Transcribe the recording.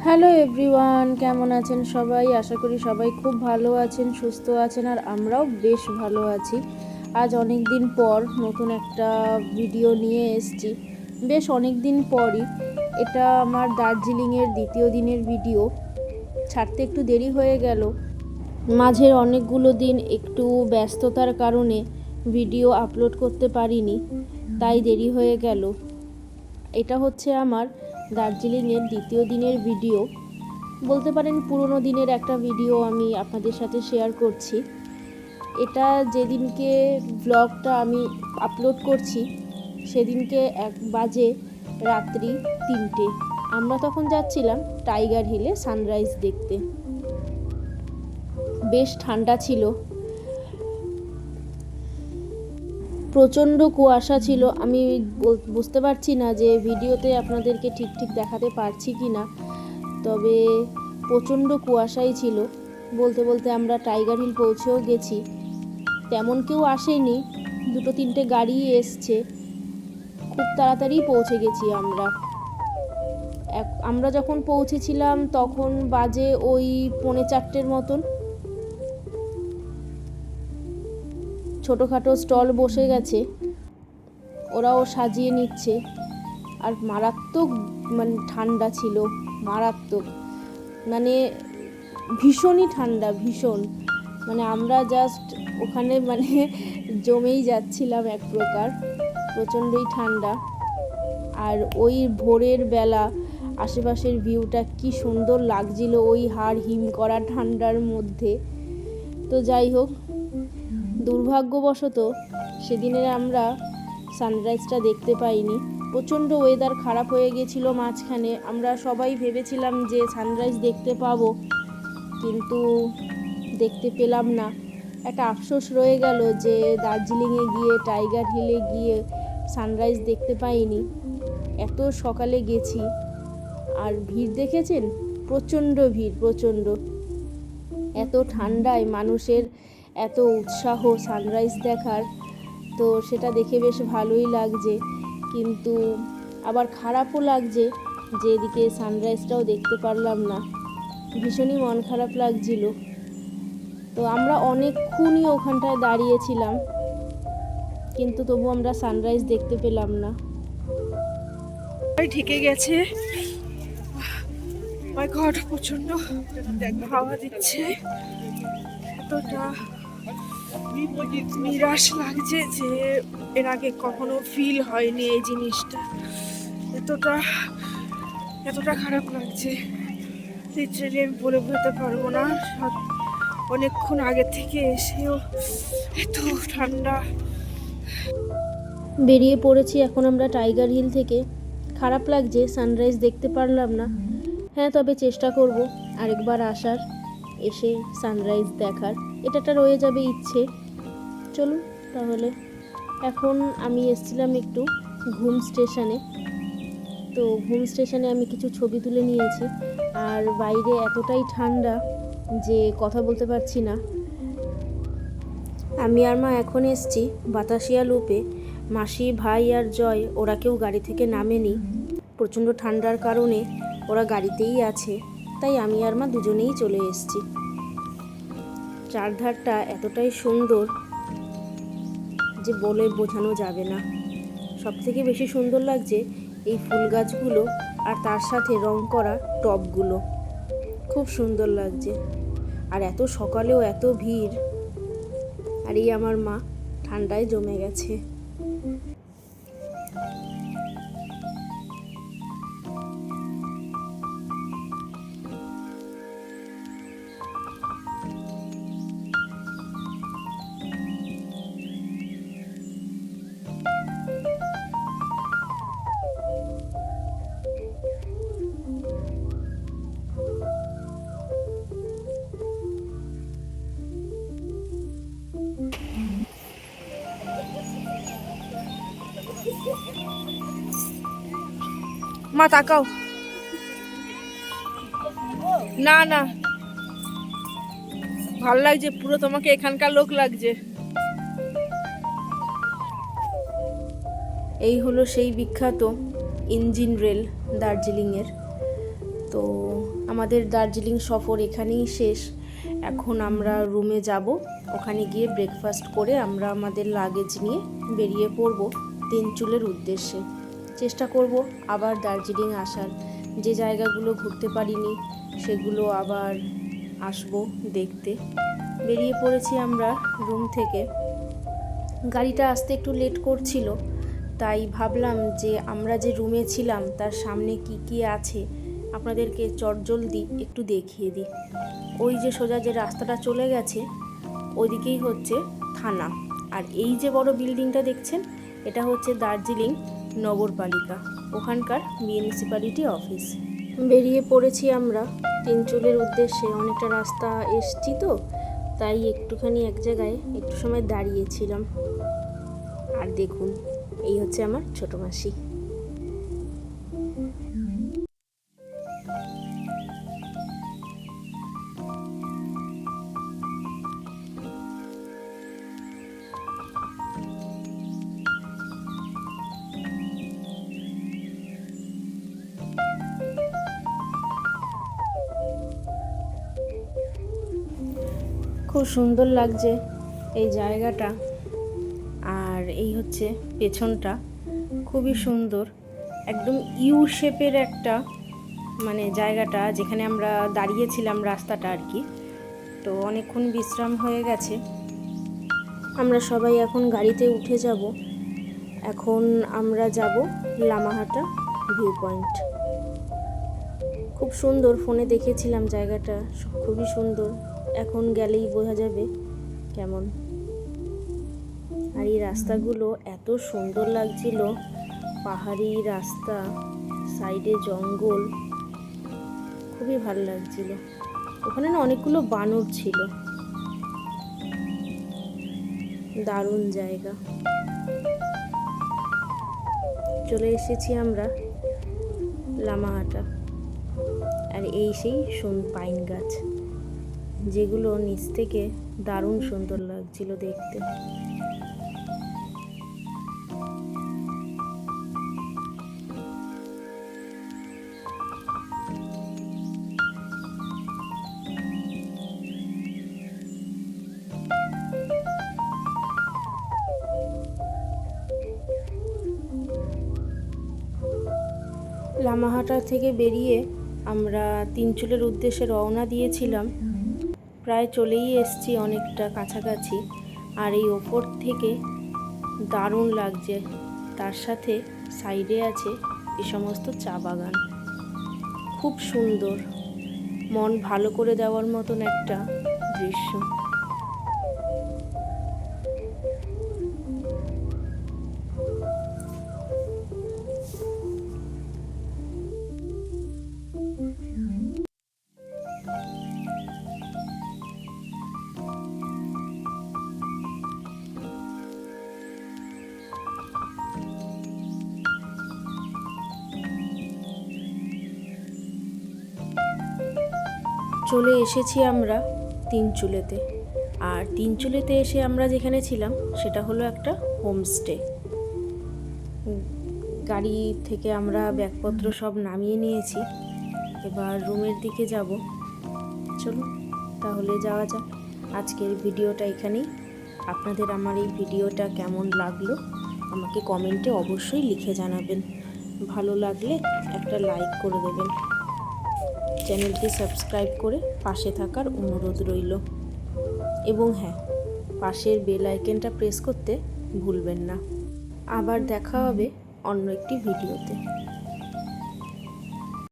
Hello everyone, কেমন আছেন সবাই? আশা করি সবাই খুব ভালো আছেন, সুস্থ আছেন, আর আমরাও বেশ ভালো আছি। আজ অনেক দিন পর নতুন একটা ভিডিও নিয়ে এসেছি। বেশ অনেক দিন পরই এটা আমার দার্জিলিংয়ের দ্বিতীয় দিনের ভিডিও। ছাড়তে একটু দেরি হয়ে গেল, মাঝের অনেকগুলো দিন একটু ব্যস্ততার কারণে ভিডিও আপলোড করতে পারিনি, তাই দেরি হয়ে গেল। এটা হচ্ছে আমার দার্জিলিংয়ের দ্বিতীয় দিনের ভিডিও, বলতে পারেন পুরনো দিনের একটা ভিডিও আমি আপনাদের সাথে শেয়ার করছি। এটা যেদিনকে ব্লগটা আমি আপলোড করছি সেদিনকে 1 বাজে, রাত্রি 3টে। আমরা তখন যাচ্ছিলাম টাইগার হিলে সানরাইজ দেখতে। বেশ ঠান্ডা ছিল, প্রচণ্ড কুয়াশা ছিল। আমি বুঝতে পারছি না যে ভিডিওতে আপনাদেরকে ঠিক দেখাতে পারছি কি না, তবে প্রচণ্ড কুয়াশাই ছিল। বলতে বলতে আমরা টাইগার হিল পৌঁছেও গেছি। তেমন কেউ আসেনি, 2-3টে গাড়ি এসছে, খুব তাড়াতাড়ি পৌঁছে গেছি আমরা। আমরা যখন পৌঁছেছিলাম তখন বাজে ওই 3:45 মতন। ছোটোখাটো স্টল বসে গেছে, ওরাও সাজিয়ে নিচ্ছে। আর মারাত্মক ঠান্ডা ছিল, মারাত্মক, ভীষণই ঠান্ডা, ভীষণ। আমরা জাস্ট ওখানে জমেই যাচ্ছিলাম এক প্রকার, প্রচণ্ডই ঠান্ডা। আর ওই ভোরের বেলা আশেপাশের ভিউটা কি সুন্দর লাগছিল ওই হাড় হিম করা ঠান্ডার মধ্যে। তো যাই হোক, দুর্ভাগ্যবশত সেদিনে আমরা সানরাইজটা দেখতে পাইনি। প্রচণ্ড ওয়েদার খারাপ হয়ে গেছিলো মাঝখানে। আমরা সবাই ভেবেছিলাম যে সানরাইজ দেখতে পাবো, কিন্তু দেখতে পেলাম না। একটা আফসোস রয়ে গেল যে দার্জিলিংয়ে গিয়ে, টাইগার হিলে গিয়ে সানরাইজ দেখতে পাইনি। এত সকালে গেছি, আর ভিড় দেখেছেন, প্রচণ্ড ভিড়, প্রচণ্ড। এত ঠান্ডায় মানুষের এত উৎসাহ সানরাইজ দেখার, তো সেটা দেখে বেশ ভালোই লাগছে, কিন্তু আবার খারাপও লাগছে যে এদিকে সানরাইজটাও দেখতে পারলাম না। ভীষণই মন খারাপ লাগছিল। তো আমরা অনেকক্ষণই ওখানটায় দাঁড়িয়েছিলাম, কিন্তু তবু আমরা সানরাইজ দেখতে পেলাম না। ঢেকে গেছে, মাই গড, প্রচন্ড হাওয়া দিচ্ছে। এতটা নিরাশ লাগছে যে এর আগে কখনো ফিল হয়নি এই জিনিসটা। এতটা খারাপ লাগছে, লিটারালি আমি বলে বোঝাতে পারবো না। অনেকক্ষণ আগে থেকে এসেও এত ঠান্ডা। বেরিয়ে পড়েছি এখন আমরা টাইগার হিল থেকে। খারাপ লাগছে সানরাইজ দেখতে পারলাম না। হ্যাঁ, তবে চেষ্টা করব আরেকবার আসার, এসে সানরাইজ দেখার। এটা রয়ে যাবে ইচ্ছে। চলুন তাহলে। এখন আমি এসেছিলাম একটু ঘুম স্টেশনে। তো ঘুম স্টেশনে আমি কিছু ছবি তুলে নিয়েছি। আর বাইরে এতটাই ঠান্ডা যে কথা বলতে পারছি না। আমি আর মা এখন এসছি বাতাসিয়া লুপে। মাসি, ভাই আর জয় ওরা কেউ গাড়ি থেকে নামেনি, প্রচণ্ড ঠান্ডার কারণে ওরা গাড়িতেই আছে। তাই আমি আর মা দুজনেই চলে এসেছি। চারধারটা এতটাই সুন্দর যে বলে বোঝানো যাবে না। সবথেকে বেশি সুন্দর লাগছে এই ফুল গাছগুলো আর তার সাথে রং করা টবগুলো, খুব সুন্দর লাগছে। আর এত সকালেও এত ভিড়, আর এই আমার মা ঠান্ডায় জমে গেছে। মা তাকাও, না না, ভাল লাগছে পুরো, তোমাকে এখানকার লোক লাগছে। এই হলো সেই বিখ্যাত ইঞ্জিন রেল দার্জিলিংয়ের। তো তো আমাদের দার্জিলিং সফর এখানেই শেষ। এখন আমরা রুমে যাব, ওখানে গিয়ে ব্রেকফাস্ট করে আমরা আমাদের লাগেজ নিয়ে বেরিয়ে পড়ব তিনচুলের উদ্দেশ্যে। চেষ্টা করব আবার দার্জিলিং আসার, যে জায়গাগুলো ঘুরতে পারিনি সেগুলো আবার আসবো দেখতে। বেরিয়ে পড়েছি আমরা রুম থেকে। গাড়িটা আসতে একটু লেট করছিল, তাই ভাবলাম যে আমরা যে রুমে ছিলাম তার সামনে কি কি আছে আপনাদেরকে চটজলদি একটু দেখিয়ে দিই। ওই যে সোজা যে রাস্তাটা চলে গেছে ওইদিকেই হচ্ছে থানা, আর এই যে বড় বিল্ডিংটা দেখছেন এটা হচ্ছে দার্জিলিং নগরপালিকা, ওখানকার মিউনিসিপ্যালিটি অফিস। বেরিয়ে পড়েছি আমরা তিনচুলের উদ্দেশ্যে। অনেকটা রাস্তা এসছি তো, তাই একটুখানি এক জায়গায় একটু সময় দাঁড়িয়েছিলাম। আর দেখুন, এই হচ্ছে আমার ছোট মাসি। খুব সুন্দর লাগছে এই জায়গাটা, আর এই হচ্ছে পেছনটা, খুবই সুন্দর। একদম ইউ শেপের একটা মানে জায়গাটা, যেখানে আমরা দাঁড়িয়েছিলাম রাস্তাটা আর কি। তো অনেকক্ষণ বিশ্রাম হয়ে গেছে, আমরা সবাই এখন গাড়িতে উঠে যাব। এখন আমরা যাব লামাহাটা ভিউ পয়েন্ট। খুব সুন্দর, ফোনে দেখেছিলাম জায়গাটা, খুবই সুন্দর। এখন গেলেই বোঝা যাবে কেমন। আর এই রাস্তাগুলো এত সুন্দর লাগছিল, পাহাড়ি রাস্তা, সাইডে জঙ্গল, খুবই ভালো লাগছিল। ওখানে না অনেকগুলো বানর ছিল, দারুণ জায়গা। চলে এসেছি আমরা লামাহাটা। আর এই সেই পাইন গাছ, যেগুলো নিচ থেকে দারুণ সুন্দর লাগছিল দেখতে। লামাহাটা থেকে বেরিয়ে আমরা তিনচুলের উদ্দেশ্যে রওনা দিয়েছিলাম। প্রায় চলেই এসেছি, অনেকটা কাছাকাছি। আর এই ওপর থেকে দারুণ লাগছে, তার সাথে সাইডে আছে এই সমস্ত চা বাগান। খুব সুন্দর, মন ভালো করে দেওয়ার মতন একটা দৃশ্য। চলে এসেছি আমরা তিনচুলেতে। আর তিনচুলেতে এসে আমরা যেখানে ছিলাম সেটা হলো একটা হোমস্টে। গাড়ি থেকে আমরা ব্যাগপত্র সব নামিয়ে নিয়েছি, এবার রুমের দিকে যাব। চলুন তাহলে যাওয়া যাক। আজকের ভিডিওটা এখানেই। আপনাদের আমার এই ভিডিওটা কেমন লাগলো আমাকে কমেন্টে অবশ্যই লিখে জানাবেন। ভালো লাগলে একটা লাইক করে দেবেন। চ্যানেলটি সাবস্ক্রাইব করে পাশে থাকার অনুরোধ রইল। এবং হ্যাঁ, পাশের বেল আইকনটা প্রেস করতে ভুলবেন না। আবার দেখা হবে অন্য একটি ভিডিওতে।